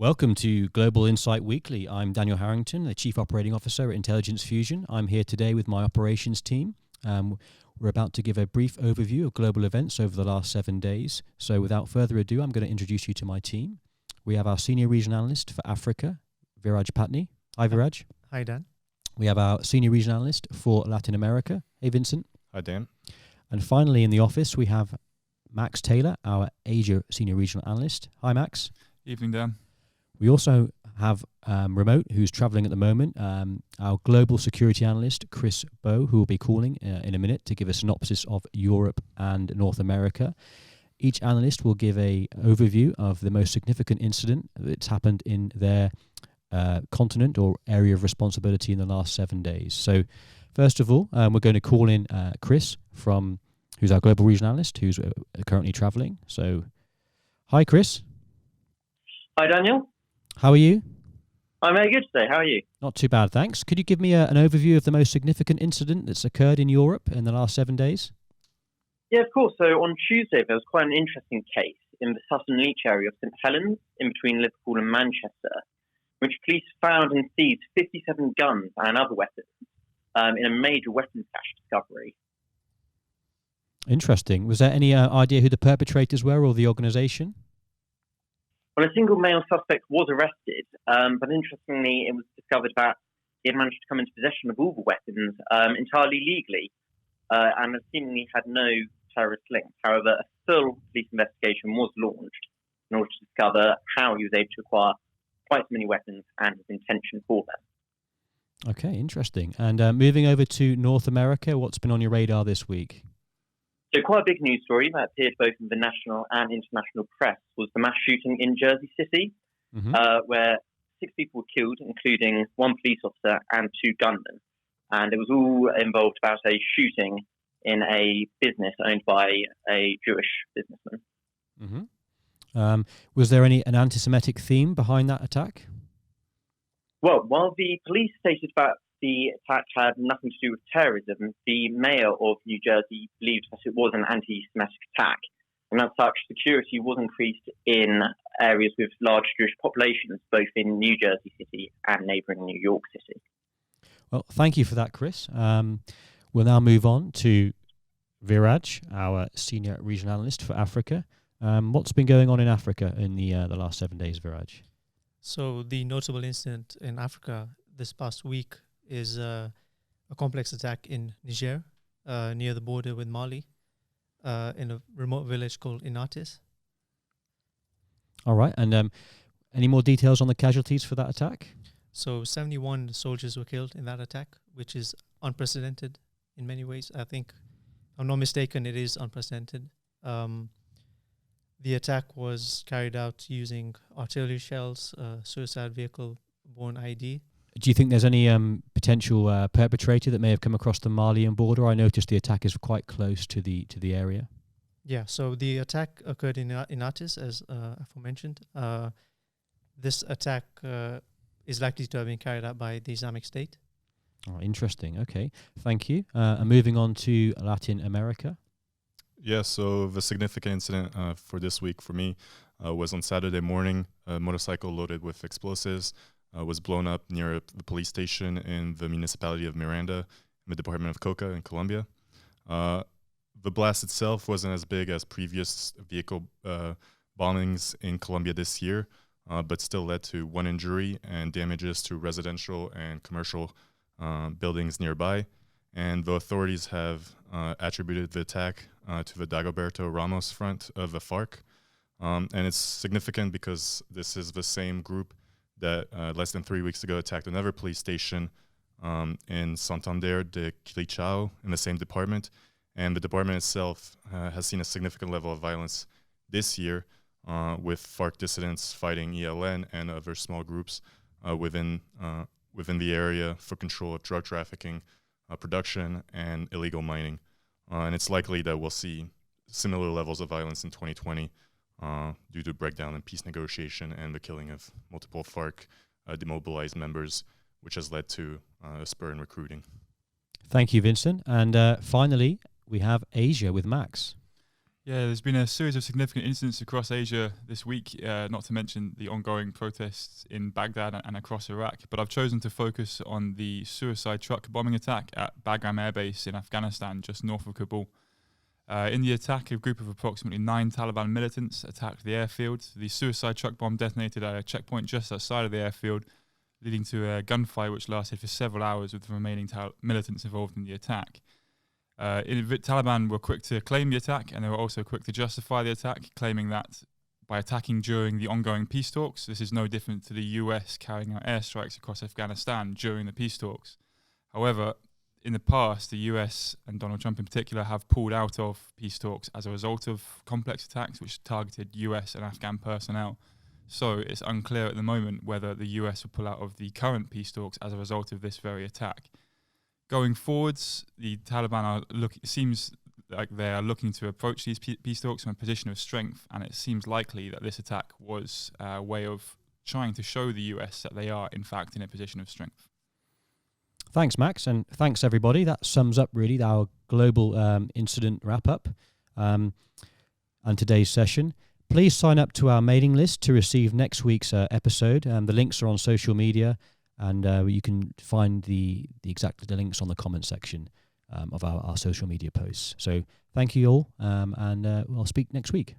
Welcome to Global Insight Weekly. I'm Daniel Harrington, the Chief Operating Officer at Intelligence Fusion. I'm here today with my operations team. We're about to give a brief overview of global events over the last 7 days. So without further ado, I'm going to introduce you to my team. We have our Senior Regional Analyst for Africa, Viraj Patni. Hi, Viraj. Hi, Dan. We have our Senior Regional Analyst for Latin America. Hey, Vincent. Hi, Dan. And finally, in the office, we have Max Taylor, our Asia Senior Regional Analyst. Hi, Max. Evening, Dan. We also have remote, who's traveling at the moment, our global security analyst, Chris Bow, who will be calling in a minute to give a synopsis of Europe and North America. Each analyst will give a overview of the most significant incident that's happened in their continent or area of responsibility in the last 7 days. So first of all, we're going to call in Chris, who's our global regional analyst, who's currently traveling. So, hi, Chris. Hi, Daniel. How are you? I'm very good today. How are you? Not too bad, thanks. Could you give me an overview of the most significant incident that's occurred in Europe in the last 7 days? Yeah, of course. So on Tuesday, there was quite an interesting case in the Sutton Leach area of St Helens, in between Liverpool and Manchester, which police found and seized 57 guns and other weapons in a major weapons cache discovery. Interesting. Was there any idea who the perpetrators were or the organisation? Well, a single male suspect was arrested, but interestingly, it was discovered that he had managed to come into possession of all the weapons entirely legally and seemingly had no terrorist links. However, a full police investigation was launched in order to discover how he was able to acquire quite so many weapons and his intention for them. Okay, interesting. And moving over to North America, what's been on your radar this week? So quite a big news story that appeared both in the national and international press was the mass shooting in Jersey City, where 6 people were killed, including 1 police officer and 2 gunmen. And it was all involved about a shooting in a business owned by a Jewish businessman. Was there an anti-Semitic theme behind that attack? Well, while the police stated that the attack had nothing to do with terrorism, the mayor of New Jersey believed that it was an anti-Semitic attack. And as such, security was increased in areas with large Jewish populations, both in New Jersey City and neighbouring New York City. Well, thank you for that, Chris. We'll now move on to Viraj, our Senior Regional Analyst for Africa. What's been going on in Africa in the last 7 days, Viraj? So the notable incident in Africa this past week is a complex attack in Niger, near the border with Mali, in a remote village called Inatis. All right, and any more details on the casualties for that attack? So 71 soldiers were killed in that attack, which is unprecedented in many ways. I think, if I'm not mistaken, it is unprecedented. The attack was carried out using artillery shells, suicide vehicle-borne ID. Do you think there's any potential perpetrator that may have come across the Malian border? I noticed the attack is quite close to the area. Yeah, so the attack occurred in Atis, as aforementioned. This attack is likely to have been carried out by the Islamic State. Oh, interesting. Okay, thank you. And moving on to Latin America. Yeah, so the significant incident for this week for me was on Saturday morning. A motorcycle loaded with explosives was blown up near the police station in the municipality of Miranda in the department of Cauca in Colombia. The blast itself wasn't as big as previous vehicle bombings in Colombia this year, but still led to 1 injury and damages to residential and commercial buildings nearby. And the authorities have attributed the attack to the Dagoberto Ramos front of the FARC. And it's significant because this is the same group that less than 3 weeks ago attacked another police station in Santander de Quilichao in the same department. And the department itself has seen a significant level of violence this year with FARC dissidents fighting ELN and other small groups within the area for control of drug trafficking, production, and illegal mining. And it's likely that we'll see similar levels of violence in 2020 due to breakdown in peace negotiation and the killing of multiple FARC demobilized members, which has led to a spur in recruiting. Thank you, Vincent. And finally, we have Asia with Max. Yeah, there's been a series of significant incidents across Asia this week, not to mention the ongoing protests in Baghdad and across Iraq. But I've chosen to focus on the suicide truck bombing attack at Bagram Airbase in Afghanistan, just north of Kabul. In the attack, a group of approximately 9 Taliban militants attacked the airfield. The suicide truck bomb detonated at a checkpoint just outside of the airfield, leading to a gunfight which lasted for several hours with the remaining militants involved in the attack. Taliban were quick to claim the attack, and they were also quick to justify the attack, claiming that by attacking during the ongoing peace talks, this is no different to the US carrying out airstrikes across Afghanistan during the peace talks. However, in the past, the US and Donald Trump in particular have pulled out of peace talks as a result of complex attacks which targeted US and Afghan personnel. So it's unclear at the moment whether the US will pull out of the current peace talks as a result of this very attack. Going forwards, the Taliban seems like they are looking to approach these peace talks from a position of strength, and it seems likely that this attack was a way of trying to show the US that they are, in fact, in a position of strength. Thanks, Max, and thanks, everybody. That sums up really our global incident wrap-up and today's session. Please sign up to our mailing list to receive next week's episode. The links are on social media, and you can find the links on the comment section of our social media posts. So thank you all, and we'll speak next week.